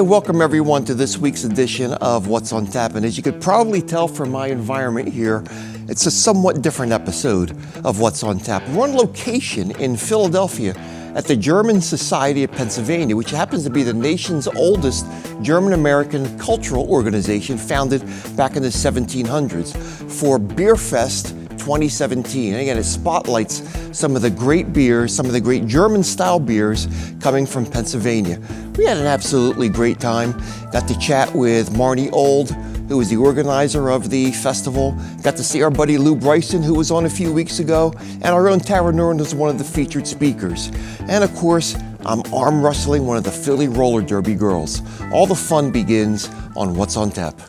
welcome everyone to this week's edition of What's on Tap. And as you could probably tell from my environment here, it's a somewhat different episode of What's on Tap. We're on location in Philadelphia at the German Society of Pennsylvania, which happens to be the nation's oldest German-American cultural organization, founded back in the 1700s, for Bierfest 2017. And again, it spotlights some of the great beers, some of the great German-style beers coming from Pennsylvania. We had an absolutely great time. Got to chat with Marnie Old, who was the organizer of the festival. Got to see our buddy Lou Bryson, who was on a few weeks ago, and our own Tara Norton was one of the featured speakers. And of course, I'm arm wrestling one of the Philly roller derby girls. All the fun begins on What's on Tap.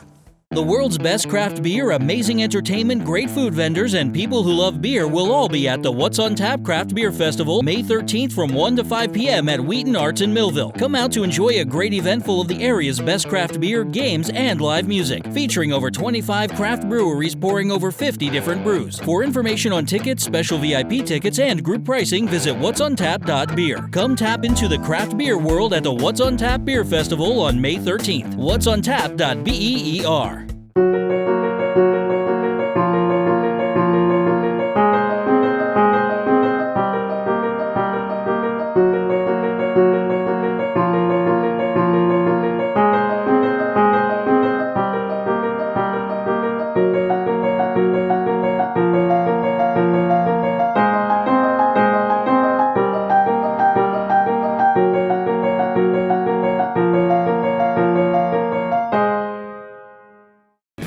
The world's best craft beer, amazing entertainment, great food vendors, and people who love beer will all be at the What's on Tap Craft Beer Festival, May 13th from 1 to 5 p.m. at Wheaton Arts in Millville. Come out to enjoy a great event full of the area's best craft beer, games, and live music. Featuring over 25 craft breweries pouring over 50 different brews. For information on tickets, special VIP tickets, and group pricing, visit what'sontap.beer. Come tap into the craft beer world at the What's on Tap Beer Festival on May 13th. what'sontap.beer.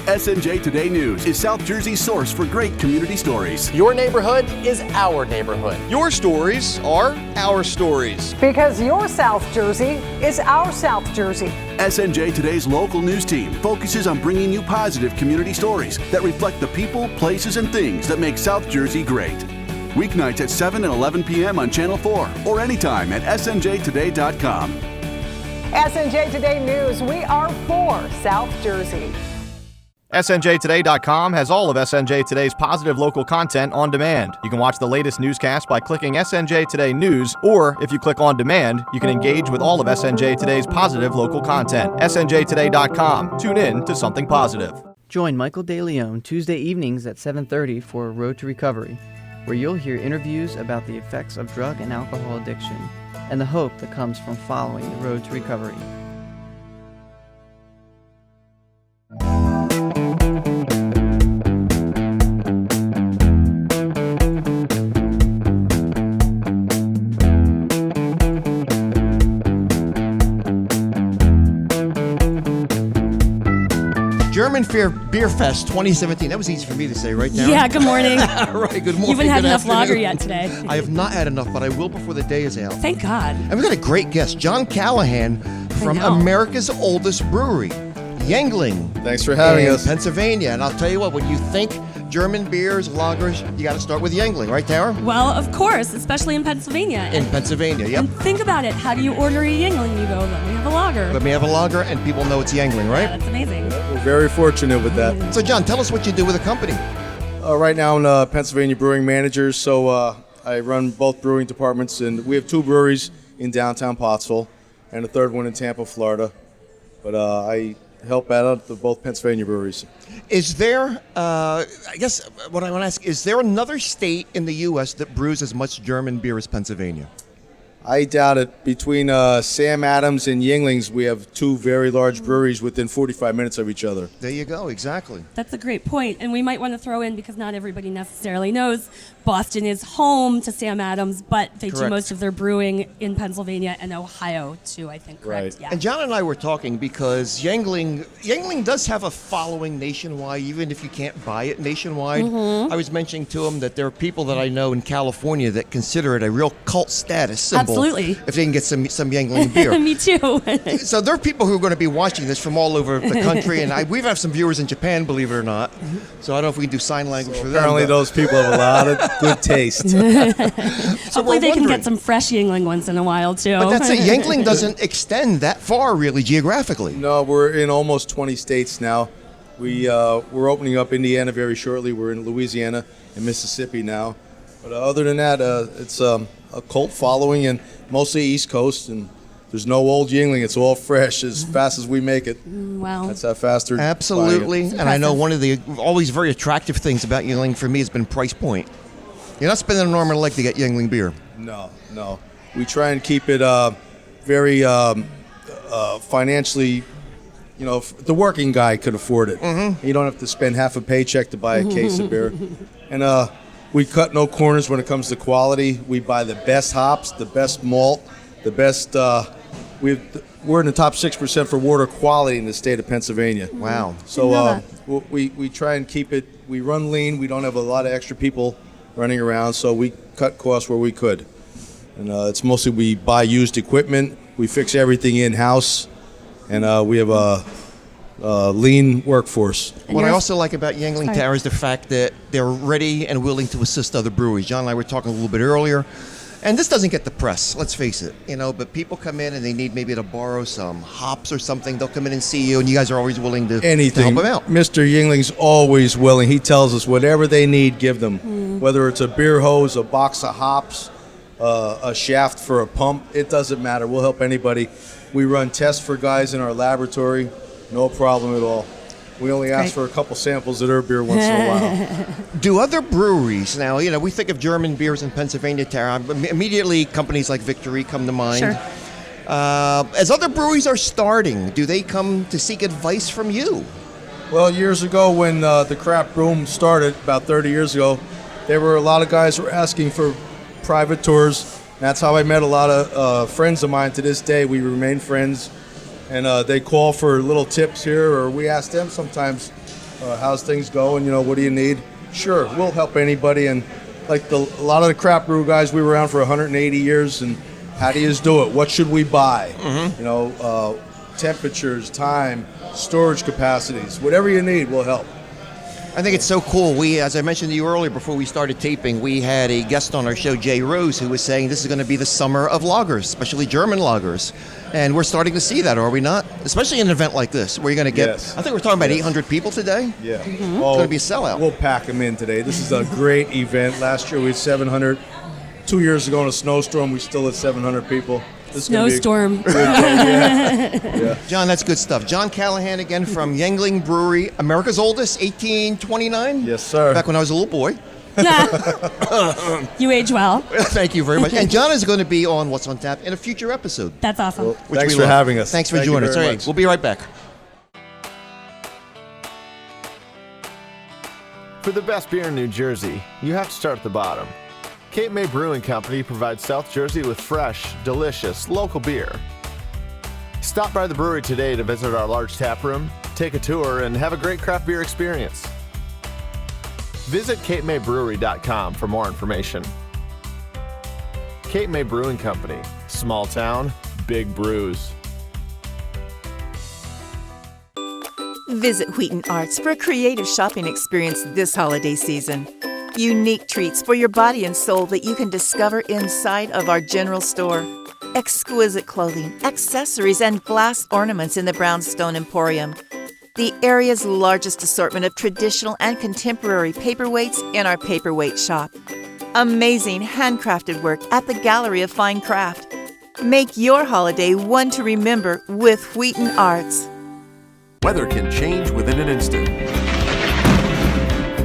SNJ Today News is South Jersey's source for great community stories. Your neighborhood is our neighborhood. Your stories are our stories. Because your South Jersey is our South Jersey. SNJ Today's local news team focuses on bringing you positive community stories that reflect the people, places, and things that make South Jersey great. Weeknights at 7 and 11 p.m. on Channel 4 or anytime at snjtoday.com. SNJ Today News, we are for South Jersey. SNJToday.com has all of SNJ Today's positive local content on demand. You can watch the latest newscast by clicking SNJ Today News, or if you click on demand, you can engage with all of SNJ Today's positive local content. SNJToday.com. Tune in to something positive. Join Michael DeLeon Tuesday evenings at 7:30 for Road to Recovery, where you'll hear interviews about the effects of drug and alcohol addiction and the hope that comes from following the road to recovery. German Bierfest 2017. That was easy for me to say, right now. Yeah, good morning. Right, good morning. You haven't had good enough afternoon. lager yet today. I have not had enough, but I will before the day is out. Thank God. And we've got a great guest, John Callahan from America's oldest brewery, Yuengling. Thanks for having us. Pennsylvania. And I'll tell you what, when you think German beers, lagers, you got to start with Yuengling, right, Tara? Well, of course, especially in Pennsylvania. In Pennsylvania, yep. And think about it. How do you order a Yuengling? You go, let me have a lager. Let me have a lager, and people know it's Yuengling, right? Yeah, that's amazing. We're very fortunate with that. So, John, tell us what you do with the company. Right now, I'm a Pennsylvania brewing manager, so I run both brewing departments, and we have two breweries in downtown Pottsville and a third one in Tampa, Florida. But I help out both Pennsylvania breweries. Is there, I guess what I want to ask, is there another state in the U.S. that brews as much German beer as Pennsylvania? I doubt it. Between Sam Adams and Yuenglings, we have two very large breweries within 45 minutes of each other. There you go, exactly. That's a great point. And we might want to throw in, because not everybody necessarily knows, Boston is home to Sam Adams, but they do most of their brewing in Pennsylvania and Ohio too, I think, correct? Right. Yeah. And John and I were talking because Yuengling does have a following nationwide, even if you can't buy it nationwide. Mm-hmm. I was mentioning to him that there are people that I know in California that consider it a real cult status symbol. Absolutely. If they can get some Yuengling beer. Me too. So there are people who are going to be watching this from all over the country, and we have some viewers in Japan, believe it or not. So I don't know if we can do sign language for them. Apparently those people have a lot of good taste. Hopefully they can get some fresh Yuengling once in a while too. But that's it. Yuengling doesn't extend that far, really, geographically. No, we're in almost 20 states now. We're opening up Indiana very shortly. We're in Louisiana and Mississippi now. But other than that, it's a cult following, and mostly East Coast, and There's no old Yingling. It's all fresh as fast as we make it. Wow. That's how fast they're Absolutely. buying it. And I know one of the always very attractive things about Yingling for me has been price point. You're not spending an arm and a leg to get Yingling beer. No. We try and keep it very financially, the working guy could afford it. You don't have to spend half a paycheck to buy a case of beer. And we cut no corners when it comes to quality. We buy the best hops, the best malt, the best. We're in the top 6% for water quality in the state of Pennsylvania. Wow. So we try and keep it. We run lean. We don't have a lot of extra people running around, so we cut costs where we could. And it's mostly we buy used equipment. We fix everything in-house, and we have a lean workforce. What I also like about Yingling Tower is the fact that they're ready and willing to assist other breweries. John and I were talking a little bit earlier, and this doesn't get the press, let's face it, but people come in and they need maybe to borrow some hops or something. They'll come in and see you, and you guys are always willing to anything. help them out. Mr. Yingling's always willing. He tells us whatever they need, give them. Whether it's a beer hose, a box of hops, a shaft for a pump, it doesn't matter. We'll help anybody. We run tests for guys in our laboratory, no problem at all. We only ask for a couple samples of their beer once in a while. Do other breweries, now, we think of German beers in Pennsylvania, Tara, immediately companies like Victory come to mind. Sure. As other breweries are starting, do they come to seek advice from you? Well, years ago when the craft boom started, about 30 years ago, there were a lot of guys who were asking for private tours. That's how I met a lot of friends of mine to this day. We remain friends, and they call for little tips here, or we ask them sometimes, how's things going, what do you need? Sure, we'll help anybody. And like a lot of the craft brew guys, we were around for 180 years, and how do you do it? What should we buy? Temperatures, time, storage capacities, whatever you need, we'll help. I think it's so cool. We, as I mentioned to you earlier before we started taping, we had a guest on our show, Jay Rose, who was saying this is going to be the summer of lagers, especially German lagers. And we're starting to see that, are we not? Especially in an event like this, where you're going to get, I think we're talking about 800 people today. Yeah. It's going to be a sellout. We'll pack them in today. This is a great event. Last year we had 700. 2 years ago in a snowstorm, we still had 700 people. Snowstorm. Yeah. John, that's good stuff. John Callahan again from Yingling Brewery, America's oldest, 1829. Yes, sir. Back when I was a little boy. You age well. Thank you very much. And John is going to be on What's on Tap in a future episode. That's awesome. Thanks for having us. Thanks for joining us. All right, we'll be right back. For the best beer in New Jersey, you have to start at the bottom. Cape May Brewing Company provides South Jersey with fresh, delicious, local beer. Stop by the brewery today to visit our large tap room, take a tour, and have a great craft beer experience. Visit CapeMayBrewery.com for more information. Cape May Brewing Company. Small town, big brews. Visit Wheaton Arts for a creative shopping experience this holiday season. Unique treats for your body and soul that you can discover inside of our general store. Exquisite clothing, accessories, and glass ornaments in the Brownstone Emporium. The area's largest assortment of traditional and contemporary paperweights in our paperweight shop. Amazing handcrafted work at the Gallery of Fine Craft. Make your holiday one to remember with Wheaton Arts. Weather can change within an instant.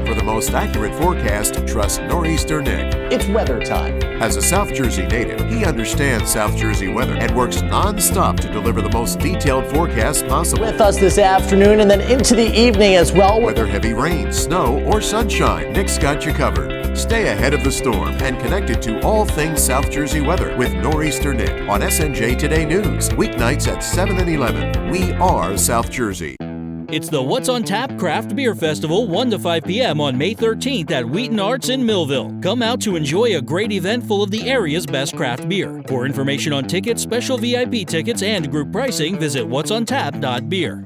For the most accurate forecast, trust Nor'easter Nick. It's weather time. As a South Jersey native, he understands South Jersey weather and works non-stop to deliver the most detailed forecast possible. With us this afternoon and then into the evening as well. Whether heavy rain, snow, or sunshine, Nick's got you covered. Stay ahead of the storm and connected to all things South Jersey weather with Nor'easter Nick on SNJ Today News. Weeknights at 7 and 11. We are South Jersey. It's the What's on Tap Craft Beer Festival, 1 to 5 p.m. on May 13th at Wheaton Arts in Millville. Come out to enjoy a great event full of the area's best craft beer. For information on tickets, special VIP tickets, and group pricing, visit whatsontap.beer.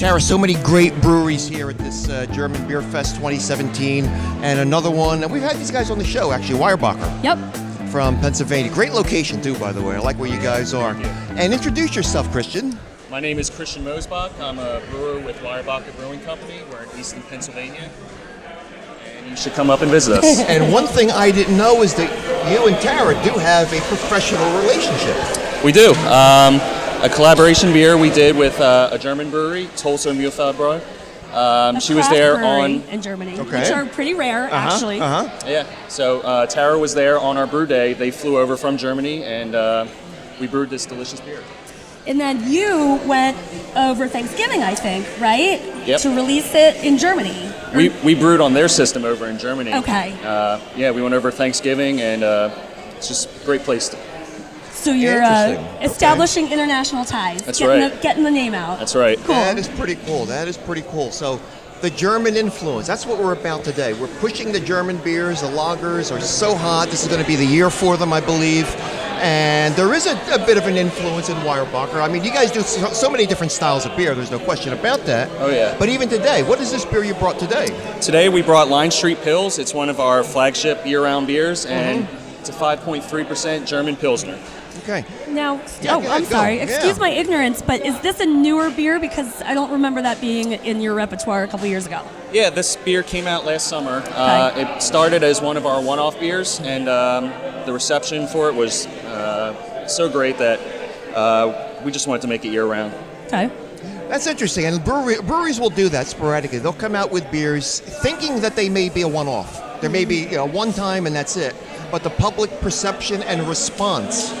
Tara, so many great breweries here at this German Bierfest 2017, and another one. And we've had these guys on the show, actually, Weyerbacher. Yep. From Pennsylvania. Great location, too, by the way. I like where you guys are. And introduce yourself, Christian. My name is Christian Mosbach. I'm a brewer with Weyerbacher Brewing Company. We're in Easton, Pennsylvania. And you should come up and visit us. And one thing I didn't know is that you and Tara do have a professional relationship. We do. A collaboration beer we did with a German brewery, Tulsa Mühlfeldbräu. She was there on in Germany, which are pretty rare, actually. Yeah. So Tara was there on our brew day. They flew over from Germany, and we brewed this delicious beer. And then you went over Thanksgiving, I think, right? Yep. To release it in Germany. We brewed on their system over in Germany. Okay. Yeah, we went over Thanksgiving, and it's just a great place to. So you're establishing international ties. That's getting the name out. That's right. Cool. That is pretty cool. That is pretty cool. So the German influence, that's what we're about today. We're pushing the German beers. The lagers are so hot. This is going to be the year for them, I believe. And there is a bit of an influence in Weyerbacher. I mean, you guys do so many different styles of beer. There's no question about that. Oh, yeah. But even today, what is this beer you brought today? Today we brought Line Street Pils. It's one of our flagship year-round beers, and it's a 5.3% German Pilsner. Okay. Now, I'm sorry. Excuse my ignorance, but is this a newer beer? Because I don't remember that being in your repertoire a couple years ago. Yeah, this beer came out last summer. It started as one of our one-off beers, and the reception for it was so great that we just wanted to make it year-round. Okay. That's interesting, and breweries will do that sporadically. They'll come out with beers thinking that they may be a one-off. There may be one time and that's it. But the public perception and response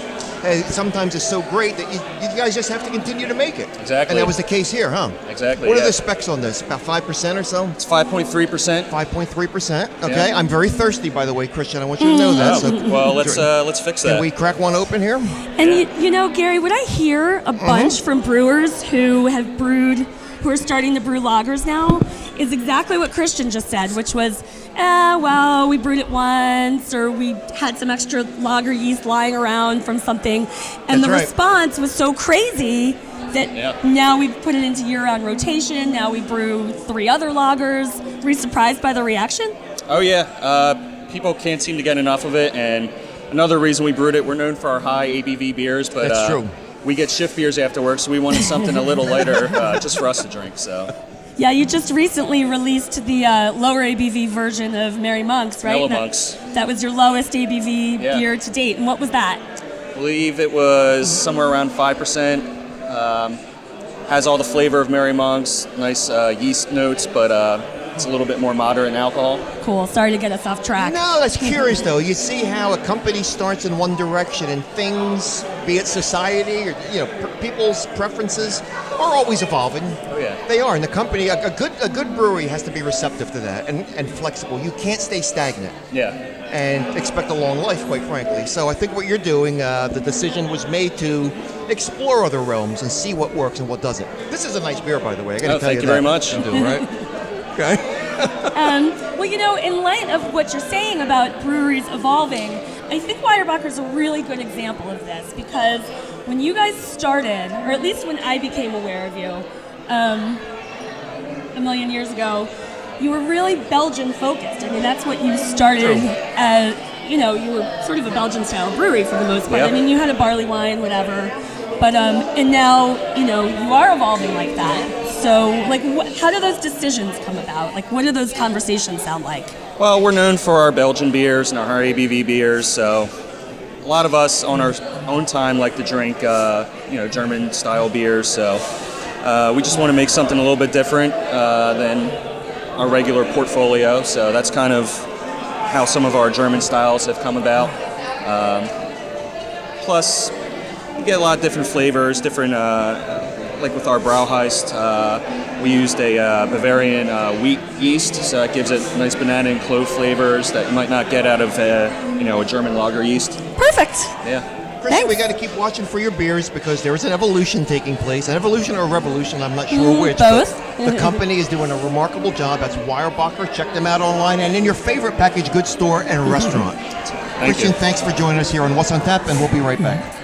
sometimes is so great that you guys just have to continue to make it. Exactly. And that was the case here, huh? Exactly. What are the specs on this? About 5% or so? It's 5.3%. 5.3%. Okay. Yeah. I'm very thirsty, by the way, Christian. I want you to know that. So well, let's fix that. Can we crack one open here? And you know, Gary, what I hear a bunch from brewers who are starting to brew lagers now is exactly what Christian just said, which was, well, we brewed it once, or we had some extra lager yeast lying around from something, and the response was so crazy that now we put it into year-round rotation. Now we brew 3 other lagers. Were you surprised by the reaction? Oh yeah, people can't seem to get enough of it, and another reason we brewed it, we're known for our high ABV beers, but that's true. We get shift beers after work, so we wanted something a little lighter just for us to drink. So. Yeah, you just recently released the lower ABV version of Merry Monks, right? Mellow Monks. That was your lowest ABV beer to date. And what was that? I believe it was somewhere around 5%. Has all the flavor of Merry Monks, nice yeast notes, but it's a little bit more moderate in alcohol. Cool. Sorry to get us off track. No, that's curious, though. You see how a company starts in one direction, and things, be it society or people's preferences, are always evolving. Oh yeah, they are. And the company, a good brewery has to be receptive to that and flexible. You can't stay stagnant. Yeah. And expect a long life, quite frankly. So I think what you're doing, the decision was made to explore other realms and see what works and what doesn't. This is a nice beer, by the way. I got to tell thank you very much. Right? Okay. Well, in light of what you're saying about breweries evolving, I think Weyerbacher's a really good example of this, because when you guys started, or at least when I became aware of you a million years ago, you were really Belgian focused. I mean, that's what you started as, you were sort of a Belgian style brewery for the most part. Yep. I mean, you had a barley wine, whatever, but, and now, you are evolving like that. So, how do those decisions come about? What do those conversations sound like? Well, we're known for our Belgian beers and our high ABV beers, so a lot of us on our own time like to drink, German-style beers, so we just want to make something a little bit different than our regular portfolio, so that's kind of how some of our German styles have come about. Plus, you get a lot of different flavors, different, like with our Brauheist, we used a Bavarian wheat yeast, so it gives it nice banana and clove flavors that you might not get out of a German lager yeast. Perfect. Yeah. Christian, we got to keep watching for your beers, because there is an evolution taking place. An evolution or a revolution, I'm not sure which. Both. The company is doing a remarkable job. That's Weyerbacher. Check them out online and in your favorite packaged goods store and restaurant. Christian, thanks for joining us here on What's on Tap, and we'll be right back.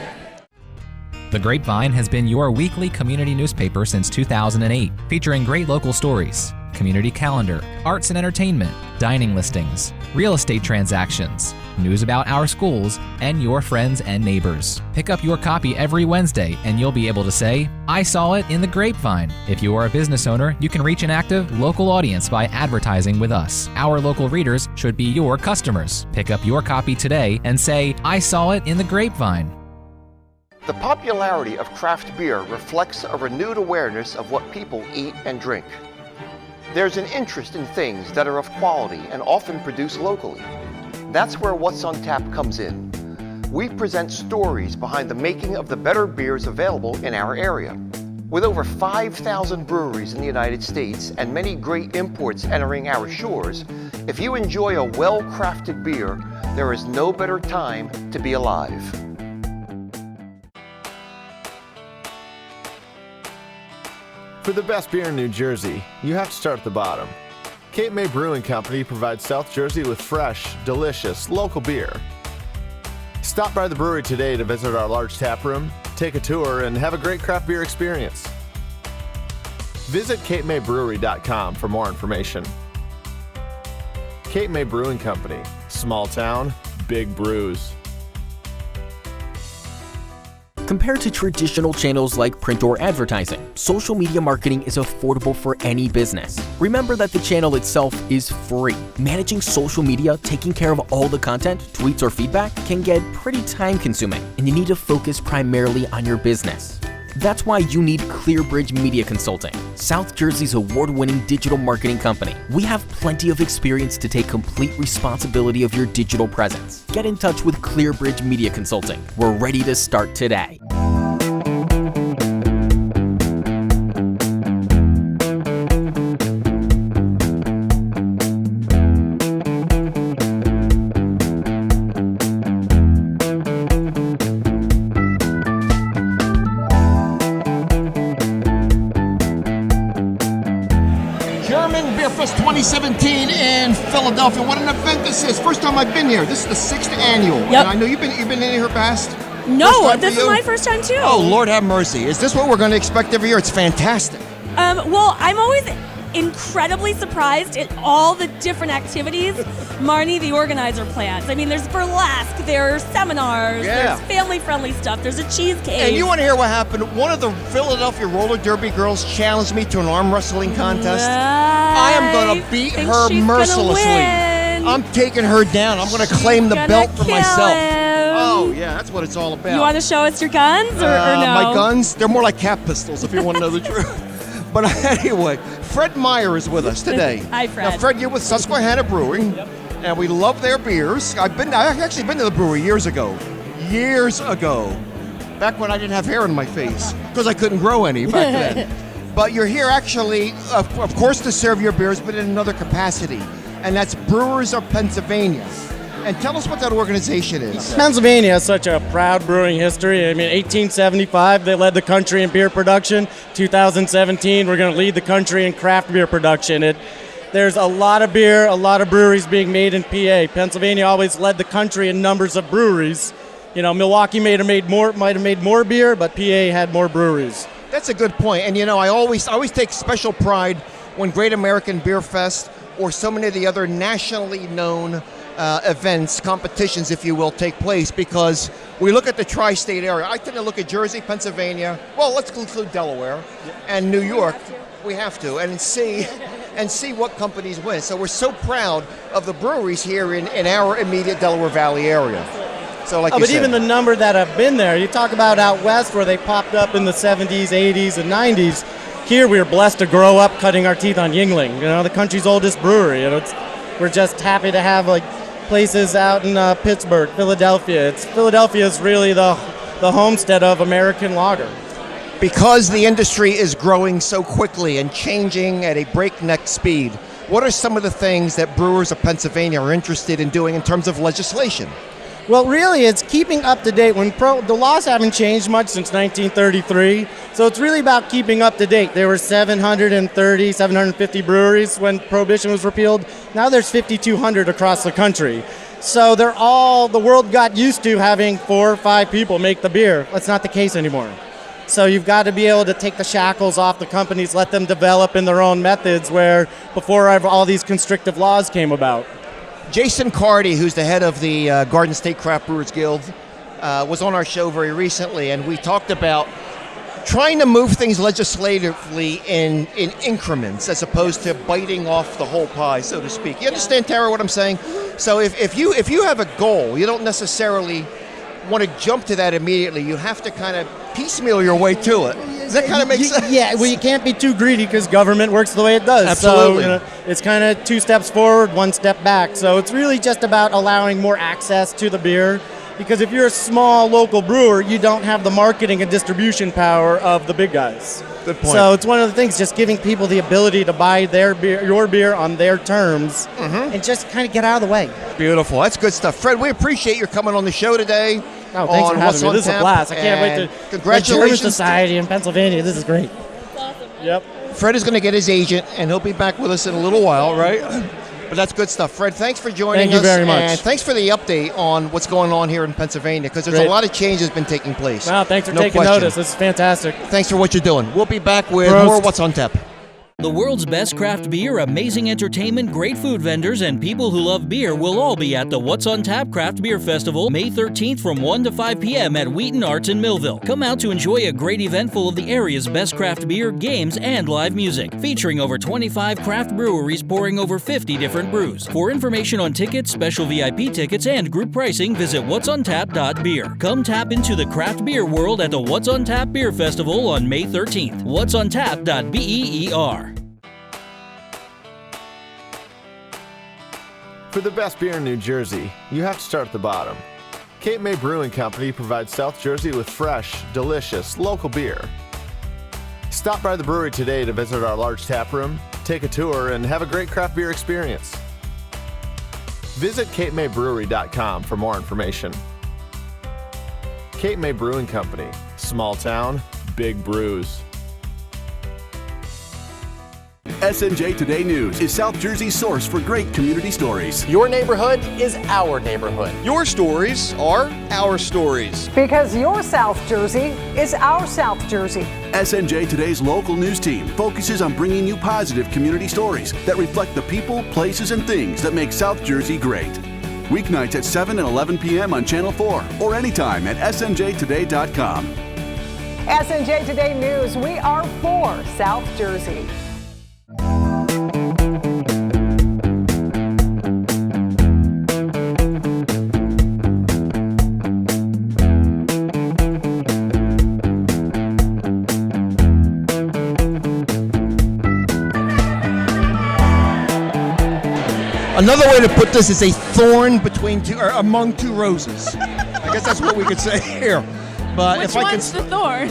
The Grapevine has been your weekly community newspaper since 2008, featuring great local stories, community calendar, arts and entertainment, dining listings, real estate transactions, news about our schools, and your friends and neighbors. Pick up your copy every Wednesday and you'll be able to say, I saw it in the Grapevine. If you are a business owner, you can reach an active local audience by advertising with us. Our local readers should be your customers. Pick up your copy today and say, I saw it in the Grapevine. The popularity of craft beer reflects a renewed awareness of what people eat and drink. There's an interest in things that are of quality and often produced locally. That's where What's on Tap comes in. We present stories behind the making of the better beers available in our area. With over 5,000 breweries in the United States and many great imports entering our shores, if you enjoy a well-crafted beer, there is no better time to be alive. For the best beer in New Jersey, you have to start at the bottom. Cape May Brewing Company provides South Jersey with fresh, delicious, local beer. Stop by the brewery today to visit our large tap room, take a tour, and have a great craft beer experience. Visit CapeMayBrewery.com for more information. Cape May Brewing Company, small town, big brews. Compared to traditional channels like print or advertising, social media marketing is affordable for any business. Remember that the channel itself is free. Managing social media, taking care of all the content, tweets, or feedback can get pretty time-consuming, and you need to focus primarily on your business. That's why you need ClearBridge Media Consulting, South Jersey's award-winning digital marketing company. We have plenty of experience to take complete responsibility of your digital presence. Get in touch with ClearBridge Media Consulting. We're ready to start today. Bierfest 2017 in Philadelphia. What an event this is. First time I've been here. This is the 6th annual. Yep. And I know you've been in here past. No, this is my first time too. Oh, Lord have mercy. Is this what we're going to expect every year? It's fantastic. Well, I'm always incredibly surprised at all the different activities Marnie, the organizer, plans. I mean, there's burlesque, there's seminars, there's family-friendly stuff, there's a cheesecake. And you want to hear what happened? One of the Philadelphia roller derby girls challenged me to an arm wrestling contest. I am going to beat her mercilessly. I'm taking her down. I'm going to claim the belt for myself. Oh, yeah, that's what it's all about. You want to show us your guns or no? My guns? They're more like cap pistols, if you want to know the truth. But anyway, Fred Meyer is with us today. Hi, Fred. Now, Fred, you're with Susquehanna Brewing, and we love their beers. I've actually been to the brewery years ago, back when I didn't have hair in my face, because I couldn't grow any back then. But you're here actually, of course, to serve your beers, but in another capacity, and that's Brewers of Pennsylvania. And tell us what that organization is. Pennsylvania has such a proud brewing history. I mean, 1875, they led the country in beer production. 2017, we're going to lead the country in craft beer production. There's a lot of beer, a lot of breweries being made in PA. Pennsylvania always led the country in numbers of breweries. You know, Milwaukee might have made more beer, but PA had more breweries. That's a good point. And you know, I always take special pride when Great American Beer Fest or so many of the other nationally known events, competitions, if you will, take place, because we look at the tri-state area. I tend to look at Jersey, Pennsylvania, well, let's include Delaware, and New York. We have to, and see what companies win. So we're so proud of the breweries here in our immediate Delaware Valley area. So like you said, even the number that have been there, you talk about out west where they popped up in the 70s, 80s, and 90s. Here we were blessed to grow up cutting our teeth on Yuengling, the country's oldest brewery. We're just happy to have places out in Pittsburgh, Philadelphia. Philadelphia is really the homestead of American lager. Because the industry is growing so quickly and changing at a breakneck speed, what are some of the things that Brewers of Pennsylvania are interested in doing in terms of legislation? Well, really, it's keeping up to date. The laws haven't changed much since 1933, so it's really about keeping up to date. There were 750 breweries when Prohibition was repealed. Now there's 5,200 across the country. So the world got used to having 4 or 5 people make the beer. That's not the case anymore. So you've got to be able to take the shackles off the companies, let them develop in their own methods, where before all these constrictive laws came about. Jason Cardy, who's the head of the Garden State Craft Brewers Guild, was on our show very recently, and we talked about trying to move things legislatively in increments as opposed to biting off the whole pie, so to speak. You understand, Tara, what I'm saying? So if you have a goal, you don't necessarily want to jump to that immediately. You have to kind of piecemeal your way to it. Does that kind of make sense? Yeah, well, you can't be too greedy because government works the way it does. Absolutely. So, it's kind of 2 steps forward, 1 step back. So it's really just about allowing more access to the beer. Because if you're a small local brewer, you don't have the marketing and distribution power of the big guys. Good point. So it's one of the things, just giving people the ability to buy their beer, your beer on their terms, and just kind of get out of the way. Beautiful. That's good stuff. Fred, we appreciate you coming on the show today. Oh, thanks for having me. This is a blast. I can't wait to. Congratulations. German Society in Pennsylvania. This is great. That's awesome. Yep. Fred is going to get his agent, and he'll be back with us in a little while, right? But that's good stuff. Fred, thanks for joining us. Thank you very much. And thanks for the update on what's going on here in Pennsylvania, because there's a lot of changes been taking place. Wow, thanks for No taking question. notice. This is fantastic. Thanks for what you're doing. We'll be back with Prost. more What's on Tap. The world's best craft beer, amazing entertainment, great food vendors, and people who love beer will all be at the What's on Tap Craft Beer Festival, May 13th from 1 to 5 p.m. at Wheaton Arts in Millville. Come out to enjoy a great event full of the area's best craft beer, games, and live music, featuring over 25 craft breweries pouring over 50 different brews. For information on tickets, special VIP tickets, and group pricing, visit what'sontap.beer. Come tap into the craft beer world at the What's on Tap Beer Festival on May 13th. what'sontap.beer. For the best beer in New Jersey, you have to start at the bottom. Cape May Brewing Company provides South Jersey with fresh, delicious, local beer. Stop by the brewery today to visit our large tap room, take a tour, and have a great craft beer experience. Visit CapeMayBrewery.com for more information. Cape May Brewing Company. Small town, big brews. SNJ Today News is South Jersey's source for great community stories. Your neighborhood is our neighborhood. Your stories are our stories. Because your South Jersey is our South Jersey. SNJ Today's local news team focuses on bringing you positive community stories that reflect the people, places, and things that make South Jersey great. Weeknights at 7 and 11 p.m. on Channel 4 or anytime at snjtoday.com. SNJ Today News, we are for South Jersey. Another way to put this is a thorn between among two roses. I guess that's what we could say here. But Which if I one's can, the thorn?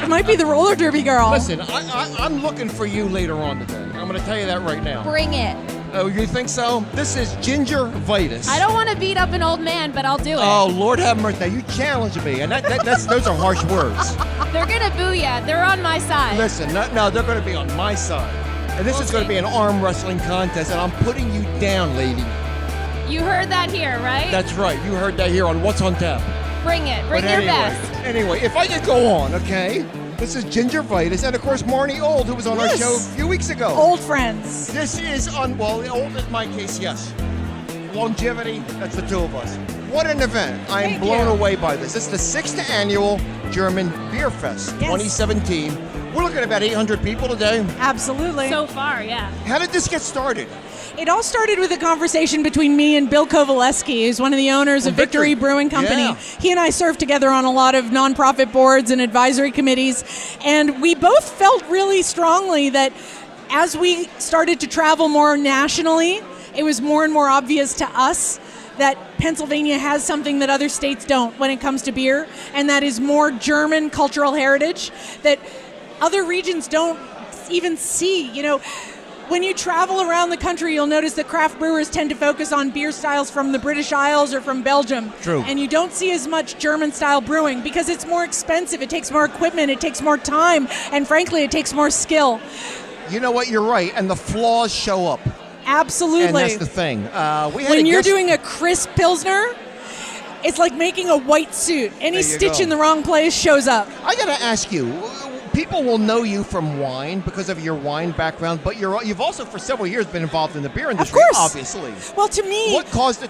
It might be the roller derby girl. Listen, I'm looking for you later on today. I'm going to tell you that right now. Bring it. Oh, you think so? This is gingivitis. I don't want to beat up an old man, but I'll do it. Oh, Lord have mercy. Now, you challenge me, and those are harsh words. They're going to boo ya. They're on my side. Listen, no, they're going to be on my side. And this is going to be an arm wrestling contest, and I'm putting you down, lady. You heard that here, right? That's right. You heard that here on What's on Tap. Bring it. Bring But your anyway, best. Anyway, if I could go on, okay? This is gingivitis, and of course, Marnie Old, who was on our show a few weeks ago. Old friends. This is, old is my case, yes. Longevity, that's the two of us. What an event. I am blown away by this. This is the 6th annual German Bierfest 2017. We're looking at about 800 people today. Absolutely. So far, yeah. How did this get started? It all started with a conversation between me and Bill Kowaleski, who's one of the owners of Victory Brewing Company. Yeah. He and I served together on a lot of nonprofit boards and advisory committees, and we both felt really strongly that as we started to travel more nationally, it was more and more obvious to us that Pennsylvania has something that other states don't when it comes to beer, and that is more German cultural heritage that other regions don't even see. You know, when you travel around the country, you'll notice that craft brewers tend to focus on beer styles from the British Isles or from Belgium. True. And you don't see as much German-style brewing because it's more expensive, it takes more equipment, it takes more time, and frankly, it takes more skill. You know what? You're right, and the flaws show up. Absolutely. And that's the thing. We had When a you're guest- doing a crisp Pilsner, it's like making a white suit. Any There you stitch go. in the wrong place shows up. I got to ask you, people will know you from wine because of your wine background, but you've also for several years been involved in the beer industry, course. obviously. Well, to me, What caused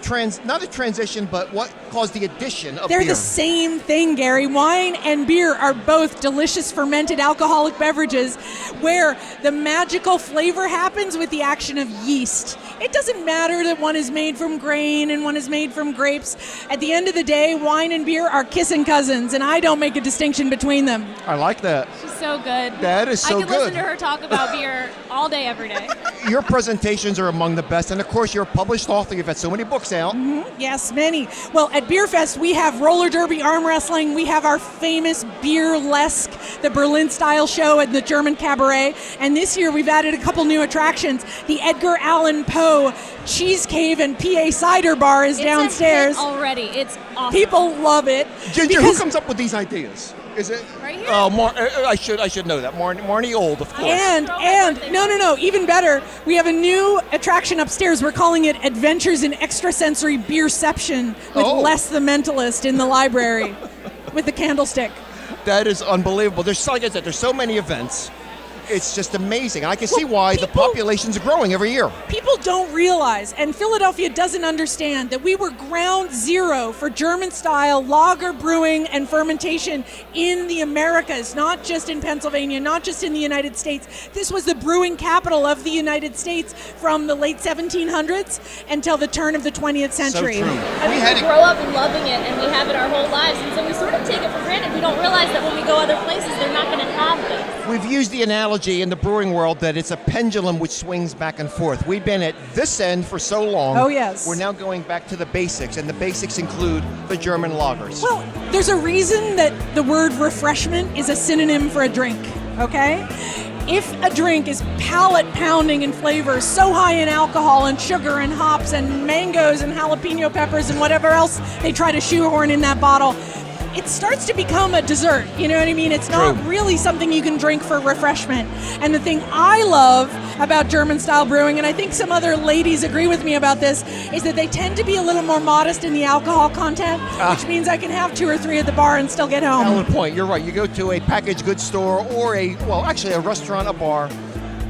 not a transition, but what caused the addition of they're beer? the same thing, Gary. Wine and beer are both delicious fermented alcoholic beverages where the magical flavor happens with the action of yeast. It doesn't matter that one is made from grain and one is made from grapes. At the end of the day, wine and beer are kissing cousins, and I don't make a distinction between them. I like that. She's so good. That is so I could good. listen to her talk about beer all day, every day. Your presentations are among the best, and of course, you're a published author. You've had so many books out. Yes, many. Well, at Bierfest, we have roller derby, arm wrestling. We have our famous Bierlesk, the Berlin-style show at the German Cabaret. And this year, we've added a couple new attractions. The Edgar Allan Poe Cheese Cave and PA Cider Bar is downstairs. It's a hit already. It's awesome. People love it. Ginger, who comes up with these ideas? Is it? Right here. Oh, I should know that. Marnie Old, of course. And no, even better. We have a new attraction upstairs. We're calling it Adventures in Extrasensory Beerception with Les the Mentalist in the library with the candlestick. That is unbelievable. There's, like I said, there's so many events. It's just amazing. I can see why the population's growing every year. People don't realize, and Philadelphia doesn't understand, that we were ground zero for German-style lager brewing and fermentation in the Americas, not just in Pennsylvania, not just in the United States. This was the brewing capital of the United States from the late 1700s until the turn of the 20th century. I mean, we grow up loving it, and we have it our whole lives, and so we sort of take it for granted. We don't realize that when we go other places, they're not going to have this. We've used the analogy in the brewing world that it's a pendulum which swings back and forth. We've been at this end for so long. Oh, yes. We're now going back to the basics, and the basics include the German lagers. Well, there's a reason that the word refreshment is a synonym for a drink, okay? If a drink is palate pounding in flavor, so high in alcohol and sugar and hops and mangoes and jalapeno peppers and whatever else they try to shoehorn in that bottle, it starts to become a dessert, you know what I mean? It's not really something you can drink for refreshment. And the thing I love about German-style brewing, and I think some other ladies agree with me about this, is that they tend to be a little more modest in the alcohol content, which means I can have 2 or 3 at the bar and still get home. Valid point. You're right. You go to a packaged goods store or a restaurant, a bar.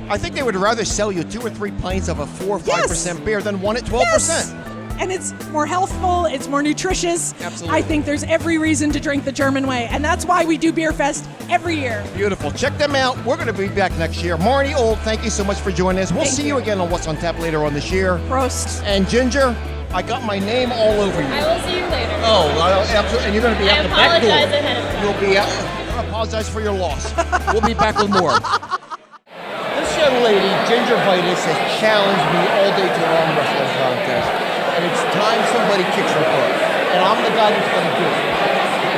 I think they would rather sell you 2 or 3 pints of a 4 or 5% beer than one at 12%. Yes. And it's more healthful, it's more nutritious. Absolutely. I think there's every reason to drink the German way, and that's why we do Bierfest every year. Beautiful. Check them out. We're going to be back next year. Marnie Old, thank you so much for joining us. We'll see you again on What's on Tap later on this year. Prost. And Ginger, I got my name all over you. I will see you later. Oh, absolutely. And you're going to be out the back door. I apologize ahead of time. You'll be out. I apologize for your loss. We'll be back with more. This young lady, Ginger Vitus, has challenged me all day to an arm wrestling contest. And it's time somebody kicks her butt. And I'm the guy that's going to do it.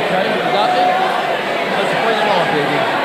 Okay? You got me? Let's bring it on, baby.